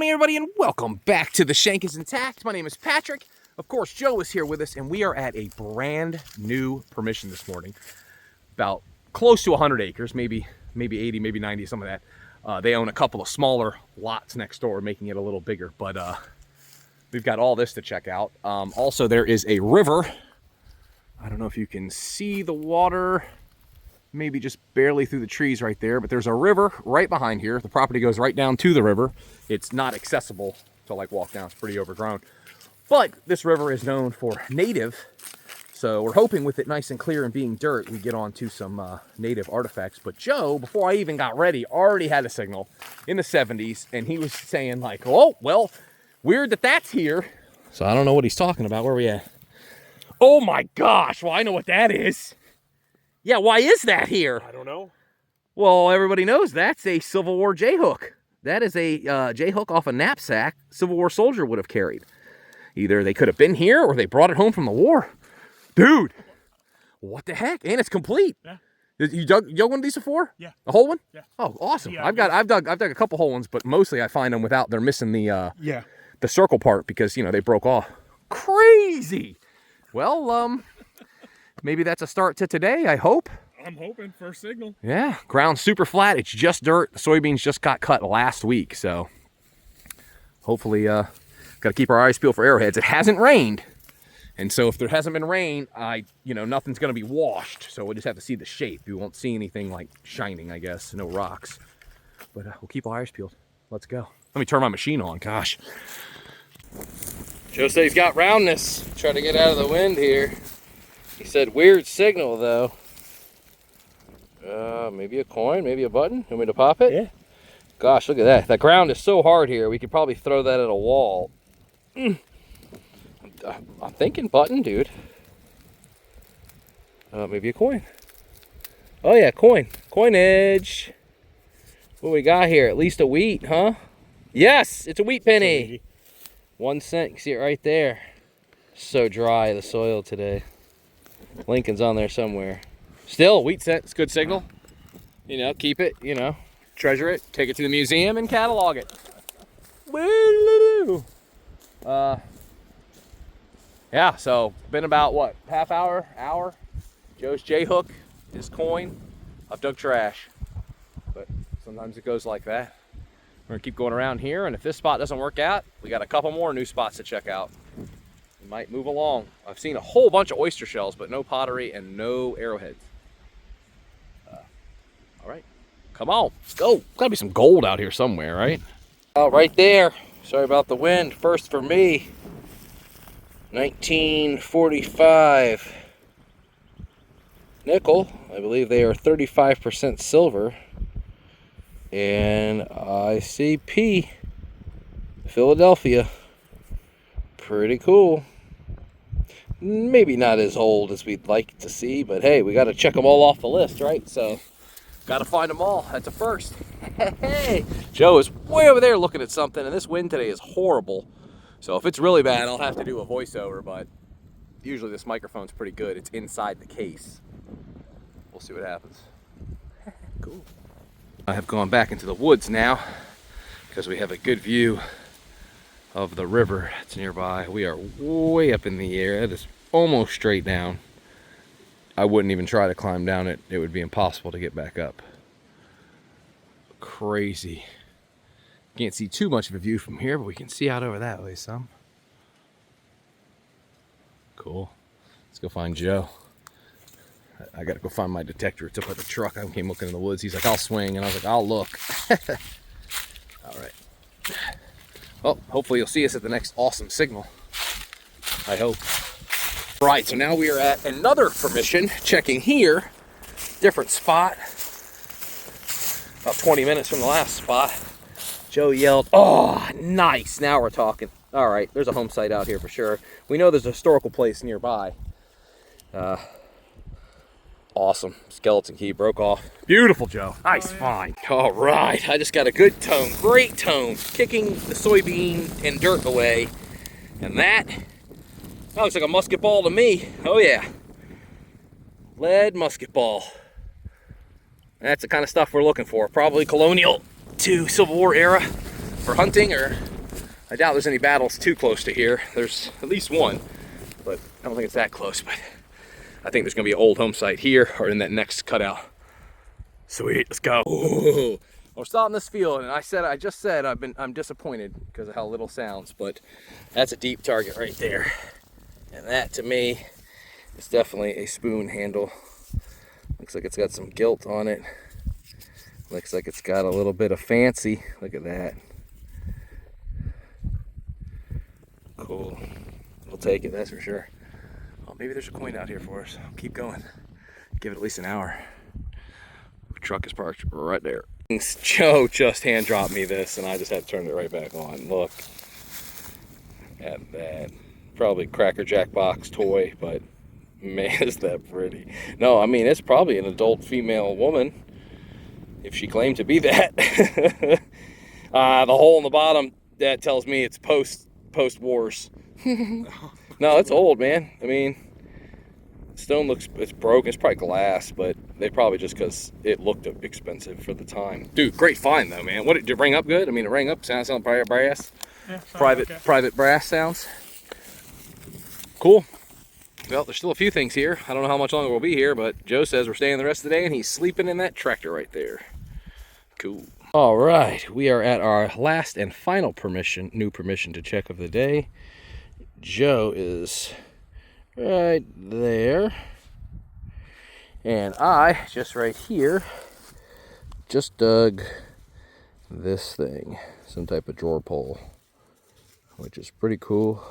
morning, everybody, and welcome back to The Shank is Intact. My name is Patrick. Of course, Joe is here with us, and we are at a brand new permission this morning. About close to 100 acres, maybe 80, maybe 90, some of that. They own a couple of smaller lots next door, making it a little bigger, but we've got all this to check out. Also, there is a river. I don't know if you can see the water, maybe just barely through the trees right there, but there's a river right behind here. The property goes right down to the river. It's not accessible to like walk down, it's pretty overgrown. But this river is known for native, so we're hoping with it nice and clear and being dirt, we get onto some native artifacts. But Joe, before I even got ready, already had a signal in the 70s, and he was saying like, oh, well, weird that that's here. So I don't know what he's talking about. Where are we at? Oh my gosh, well, I know what that is. Yeah, why is that here? I don't know. Well, everybody knows that's a Civil War J-hook. That is a J-hook off a knapsack Civil War soldier would have carried. Either they could have been here or they brought it home from the war. Dude, what the heck? And it's complete. Yeah. You dug one of these before? Yeah. A whole one? Yeah. Oh, awesome. Yeah, I've dug a couple whole ones, but mostly I find them without, they're missing the circle part because, you know, they broke off. Crazy. Well, maybe that's a start to today, I hope. I'm hoping. First signal. Yeah, ground's super flat. It's just dirt. The soybeans just got cut last week, so hopefully, got to keep our eyes peeled for arrowheads. It hasn't rained, and so if there hasn't been rain, nothing's going to be washed, so we'll just have to see the shape. We won't see anything like shining, I guess. No rocks, but we'll keep our eyes peeled. Let's go. Let me turn my machine on. Gosh. Joe said he's got roundness. Try to get out of the wind here. He said weird signal though. Maybe a coin, maybe a button. Want me to pop it? Yeah. Gosh, look at that. That ground is so hard here. We could probably throw that at a wall. I'm thinking button, dude. Maybe a coin. Oh yeah, coin. Coinage. What we got here? At least a wheat, huh? Yes, it's a wheat penny. 1 cent. You see it right there. So dry, the soil today. Lincoln's on there somewhere. Still, wheat cent. It's a good signal. You know, keep it, treasure it, take it to the museum and catalog it. Woo! Yeah, so been about what, half hour? Joe's J-hook, his coin. I've dug trash, but sometimes it goes like that. We're gonna keep going around here, and if this spot doesn't work out, we got a couple more new spots to check out. We might move along. I've seen a whole bunch of oyster shells, but no pottery and no arrowheads. All right, come on, let's go. Gotta be some gold out here somewhere, right? Oh, right there. Sorry about the wind. First for me. 1945 nickel. I believe they are 35% silver. And ICP, Philadelphia. Pretty cool. Maybe not as old as we'd like to see, but hey, we got to check them all off the list, right? So, got to find them all. That's a first. Hey, Joe is way over there looking at something, and this wind today is horrible. So if it's really bad, I'll have to do a voiceover, but usually this microphone's pretty good. It's inside the case. We'll see what happens. Cool. I have gone back into the woods now because we have a good view of the river that's nearby. We are way up in the air. It is almost straight down. I wouldn't even try to climb down it. It would be impossible to get back up. Crazy. Can't see too much of a view from here, but we can see out over that way some. Cool. Let's go find Joe. I gotta go find my detector. It's up at the truck. I came looking in the woods. He's like, I'll swing. And I was like, I'll look. All right. Well, hopefully you'll see us at the next awesome signal. I hope. Right, so now we are at another permission. Checking here. Different spot. About 20 minutes from the last spot. Joe yelled, oh, nice. Now we're talking. All right, there's a home site out here for sure. We know there's a historical place nearby. Awesome. Skeleton key broke off. Beautiful, Joe. Nice find. All right. I just got a good tone. Great tone. Kicking the soybean and dirt away. And that looks like a musket ball to me. Oh, yeah. Lead musket ball. That's the kind of stuff we're looking for. Probably colonial to Civil War era for hunting or I doubt there's any battles too close to here. There's at least one, but I don't think it's that close. But I think there's gonna be an old home site here or in that next cutout. Sweet, let's go. Ooh. We're still in this field, and I just said I'm disappointed because of how little sounds, but that's a deep target right there. And that to me is definitely a spoon handle. Looks like it's got some gilt on it. Looks like it's got a little bit of fancy. Look at that. Cool. We'll take it, that's for sure. Oh, maybe there's a coin out here for us. I'll keep going. Give it at least an hour. The truck is parked right there. Joe just hand dropped me this, and I just had to turn it right back on. Look at that. Probably Cracker Jack box toy, but man, is that pretty. No, I mean, it's probably an adult female woman, if she claimed to be that. The hole in the bottom, that tells me it's post-wars. No, it's old, man. I mean, stone it's broken. It's probably glass, but they probably just because it looked expensive for the time. Dude, great find though, man. What did it ring up good? I mean, it rang up. Sounds like brass. Yeah, private brass sounds. Cool. Well, there's still a few things here. I don't know how much longer we'll be here, but Joe says we're staying the rest of the day, and he's sleeping in that tractor right there. Cool. All right, we are at our last and final new permission to check of the day. Joe is right there, and I just right here just dug this thing, some type of drawer pull, which is pretty cool.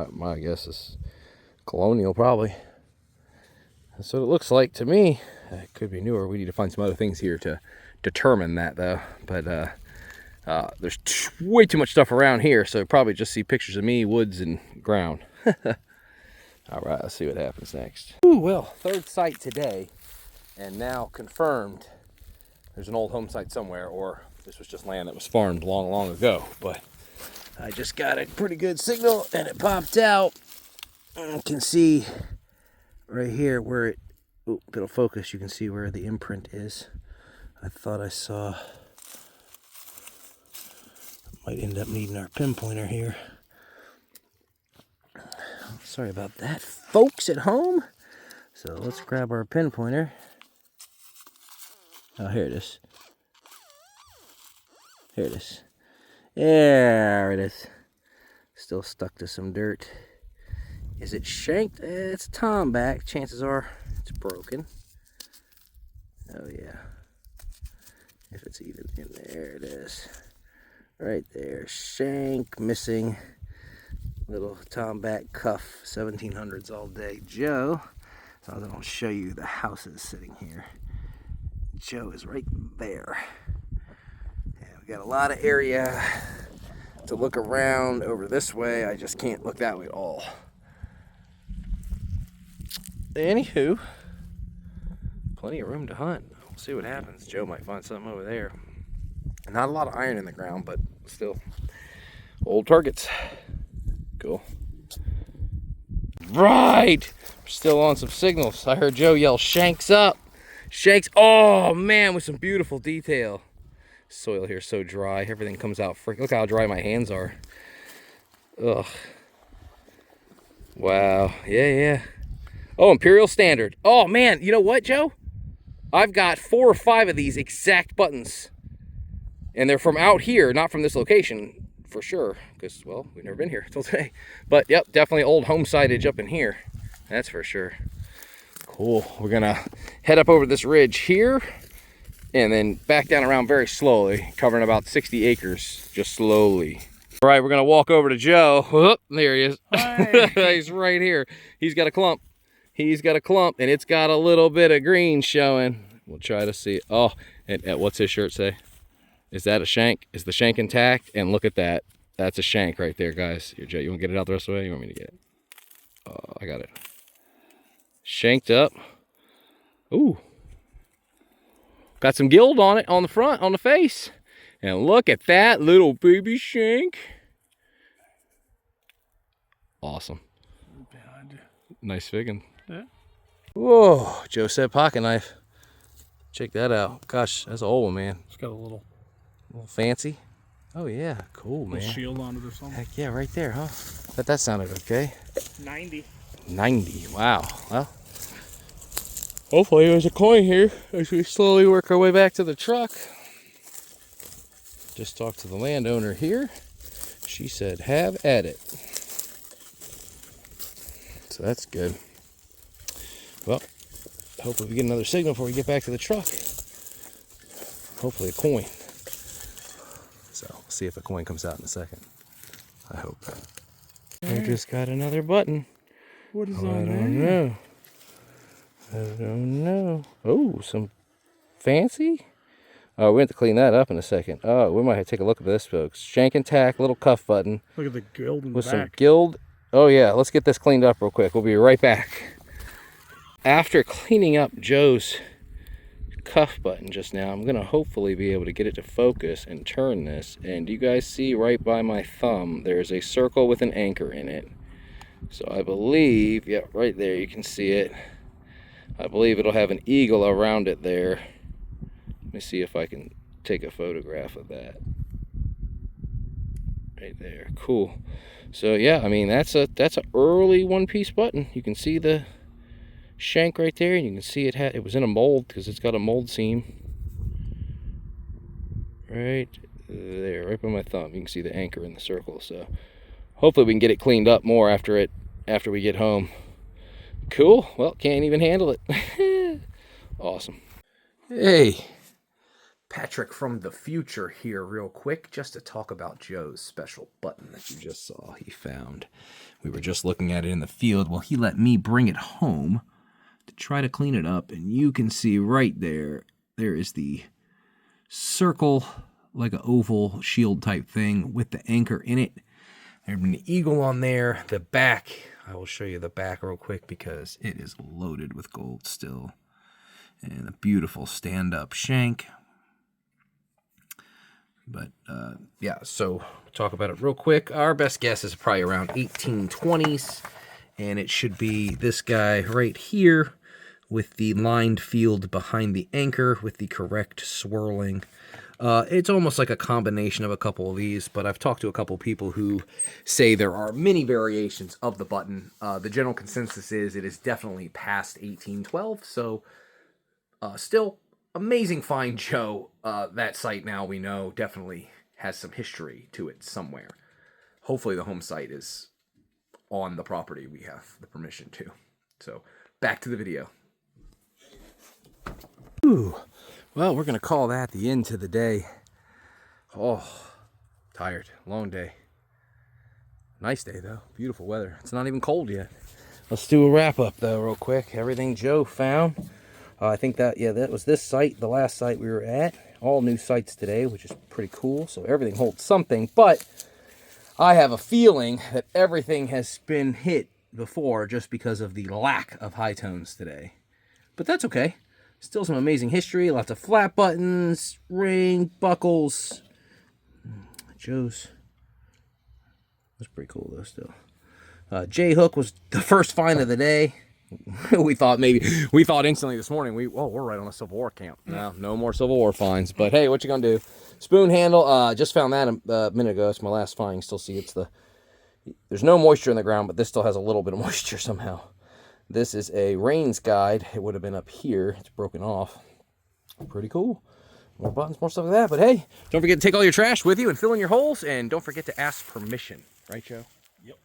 My guess is colonial, probably. That's what it looks like to me. It could be newer. We need to find some other things here to determine that though, but there's way too much stuff around here, so probably just see pictures of me, woods, and ground. All right, let's see what happens next. Ooh, well, third site today, and now confirmed there's an old home site somewhere, or this was just land that was farmed long ago, but I just got a pretty good signal, and it popped out. You can see right here where it, oh, if it'll focus, you can see where the imprint is. I thought I saw, might end up needing our pinpointer here. Sorry about that, folks at home. So let's grab our pinpointer. Oh, here it is. Here it is. There it is. Still stuck to some dirt. Is it shanked? It's a tomback. Chances are it's broken. Oh yeah. If it's even in there, it is. Right there. Shank missing. Little tomback cuff. 1700s all day. Joe. So I don't show you the houses sitting here. Joe is right there. And we got a lot of area to look around over this way. I just can't look that way at all. Anywho, plenty of room to hunt. We'll see what happens. Joe might find something over there. Not a lot of iron in the ground, but still old targets. Cool. Right! We're still on some signals. I heard Joe yell, "Shanks up!" Shanks, oh man, with some beautiful detail. Soil here is so dry. Everything comes out freaking. Look how dry my hands are. Ugh. Wow. Yeah. Oh, Imperial Standard. Oh man, you know what, Joe? I've got 4 or 5 of these exact buttons. And they're from out here, not from this location, for sure. Because, well, we've never been here till today. But, yep, definitely old home sitage up in here. That's for sure. Cool. We're going to head up over this ridge here. And then back down around very slowly. Covering about 60 acres, just slowly. All right, we're going to walk over to Joe. Whoop, there he is. He's right here. He's got a clump. He's got a clump, and it's got a little bit of green showing. We'll try to see. Oh, and what's his shirt say? Is that a shank? Is the shank intact? And look at that. That's a shank right there, guys. Here, Joe, you want to get it out the rest of the way? You want me to get it? Oh, I got it. Shanked up. Ooh. Got some gild on it, on the front, on the face. And look at that little baby shank. Awesome. Nice figgin'. Yeah. Whoa, Joe said pocket knife. Check that out. Gosh, that's an old one, man. It's got a little fancy. Oh yeah, cool, man. Shield on it or something. Heck yeah, right there, huh? Bet that sounded okay. 90. 90, wow. Well, hopefully there's a coin here as we slowly work our way back to the truck. Just talked to the landowner here. She said, have at it. So that's good. Well, hopefully we get another signal before we get back to the truck. Hopefully a coin. So we'll see if a coin comes out in a second. I hope. I just got another button. What is I on don't there? know. I don't know. Oh, some fancy? Oh, we have to clean that up in a second. Oh, we might have to take a look at this, folks. Shank and tack, little cuff button. Look at the gild in the With back. some gild. Oh yeah, let's get this cleaned up real quick. We'll be right back. After cleaning up Joe's cuff button just now, I'm gonna hopefully be able to get it to focus and turn this. And you guys see right by my thumb, there's a circle with an anchor in it. So I believe, yeah, right there, you can see it. I believe it'll have an eagle around it there. Let me see if I can take a photograph of that. Right there, cool. So yeah, I mean that's a early one-piece button. You can see the shank right there, and you can see it was in a mold because it's got a mold seam right there, right by my thumb. You can see the anchor in the circle. So hopefully we can get it cleaned up more after we get home. Cool. Well, can't even handle it. Awesome. Hey, Patrick from the future here real quick, just to talk about Joe's special button that you just saw he found. We were just looking at it in the field. Well, he let me bring it home to try to clean it up, and you can see right there is the circle, like an oval shield type thing with the anchor in it. There's an eagle on there. The back, I will show you the back real quick because it is loaded with gold still. And a beautiful stand-up shank. But yeah, so talk about it real quick. Our best guess is probably around 1820s, and it should be this guy right here with the lined field behind the anchor with the correct swirling. It's almost like a combination of a couple of these, but I've talked to a couple of people who say there are many variations of the button. The general consensus is it is definitely past 1812, so still amazing find, Joe. That site now we know definitely has some history to it somewhere. Hopefully the home site is on the property we have the permission to. So back to the video. Ooh. Well, we're going to call that the end to the day. Oh, tired. Long day. Nice day, though. Beautiful weather. It's not even cold yet. Let's do a wrap-up, though, real quick. Everything Joe found. I think that was this site, the last site we were at. All new sites today, which is pretty cool. So everything holds something. But I have a feeling that everything has been hit before just because of the lack of high tones today. But that's okay. Still some amazing history. Lots of flat buttons, ring, buckles. Joe's was pretty cool, though, still. J-hook was the first find of the day. we thought instantly this morning, we're right on a Civil War camp. No more Civil War finds. But hey, what you gonna do? Spoon handle, just found that a minute ago. It's my last find. You still see there's no moisture in the ground, but this still has a little bit of moisture somehow. This is a Rains guide. It would have been up here. It's broken off. Pretty cool. More buttons, more stuff like that. But hey, don't forget to take all your trash with you and fill in your holes. And don't forget to ask permission. Right, Joe? Yep.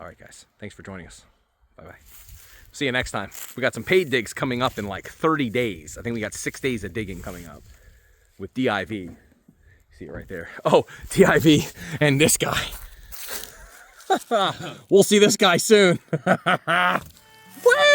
All right, guys. Thanks for joining us. Bye-bye. See you next time. We got some paid digs coming up in like 30 days. I think we got 6 days of digging coming up with DIV. See it right there. Oh, DIV and this guy. We'll see this guy soon. Woo!